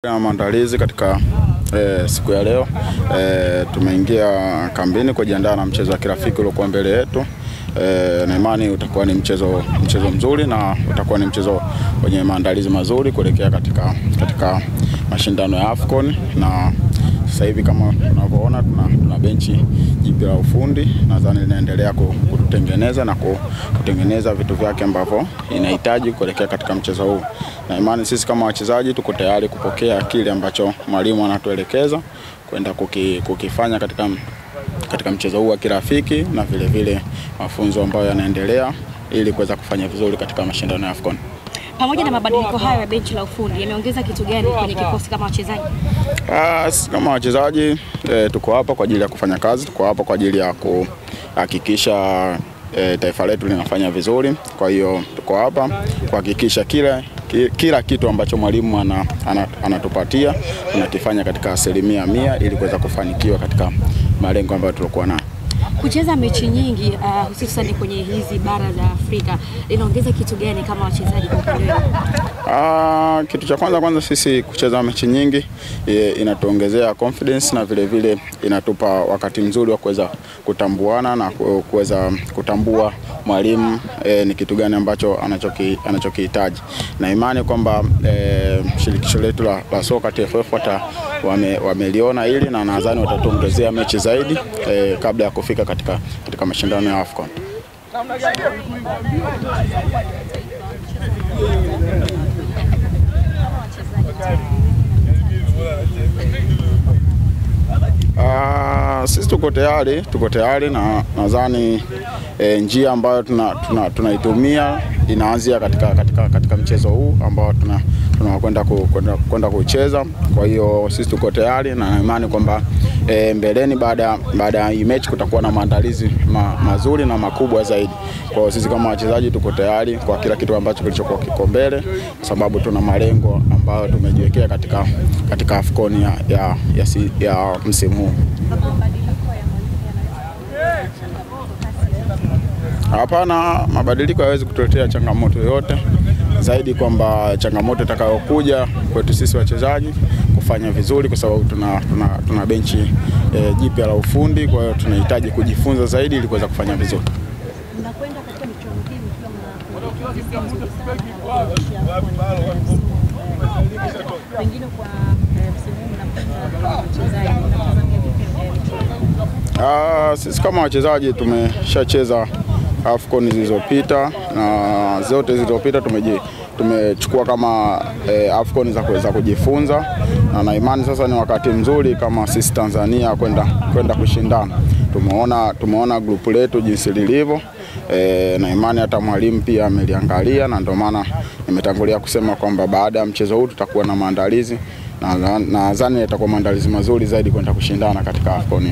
Maandalizi katika siku ya leo tumeingia kambini kujiandaa na mchezo wa kirafiki uliokuwa mbele yetu. Na imani utakuwa ni mchezo mzuri na utakuwa ni mchezo wenye maandalizi mazuri kuelekea katika mashindano ya AFCON. Na sasa hivi kama tunavyoona tuna benchi jipya la ufundi, nadhani linaendelea kutengeneza na kutengeneza vitu vyake ambavyo inahitaji kuelekea katika mchezo huu. Na imani sisi kama wachezaji tuko tayari kupokea kile ambacho mwalimu anatuelekeza kwenda kukifanya katika mchezo huu wa kirafiki, na vile mafunzo ambayo yanaendelea ili kuweza kufanya vizuri katika mashindano ya AFCON. Pamoja na mabadiliko hayo ya benchi la ufundi, yameongeza kitu gani kwenye kikosi kama wachezaji? Kama wachezaji tuko hapa kwa ajili ya kufanya kazi, tuko hapa kwa ajili ya kuhakikisha taifa letu linafanya vizuri. Kwa hiyo tuko hapa kuhakikisha kila kitu ambacho mwalimu anatupatia tunakifanya katika 100% ili kuweza kufanikiwa katika malengo ambayo tulikuwa nayo. Kucheza mechi nyingi hususan kwenye hizi bara za Afrika inaongeza kitu gani kama wachezaji kwa upande wenu? Kitu cha kwanza sisi kucheza mechi nyingi inatuongezea confidence, na vile inatupa wakati mzuri wa kuweza kutambuana na kuweza kutambua mwalimu ni kitu gani ambacho anachokihitaji. Na imani kwamba shirikisho letu la soka TFF wameliona hili, na nadhani watatuongezea mechi zaidi kabla ya kufika katika mashindano ya AFCON. Sisi tuko tayari na nadhani njia ambayo tunaitumia inaanzia katika mchezo huu ambao tunakwenda kucheza. Kwa hiyo sisi tuko tayari na imani kwamba mbeleni baada ya hii mechi kutakuwa na maandalizi mazuri na makubwa zaidi. Kwa hiyo sisi kama wachezaji tuko tayari kwa kila kitu ambacho kilichokuwa kiko mbele, kwa sababu tuna malengo ambayo tumejiwekea katika AFCON ya msimu huu. Hapana, mabadiliko hayawezi kutuletea changamoto yoyote zaidi, kwamba changamoto itakayokuja kwetu sisi wachezaji kufanya vizuri, kwa sababu tuna benchi jipya la ufundi. Kwa hiyo tunahitaji kujifunza zaidi ili kuweza kufanya vizuri. Mnakwenda katika michuano hii mkiwa pengine kwa sisi kama wachezaji tumeshacheza AFCON zilizopita, na zote zilizopita tumechukua kama AFCON za kuweza kujifunza, na imani sasa ni wakati mzuri kama sisi Tanzania kwenda kushindana. Tumeona grupu letu jinsi lilivyo, na imani hata mwalimu pia ameliangalia, na ndio maana nimetangulia kusema kwamba baada ya mchezo huu tutakuwa na maandalizi, na nadhani itakuwa maandalizi mazuri zaidi kwenda kushindana katika AFCON.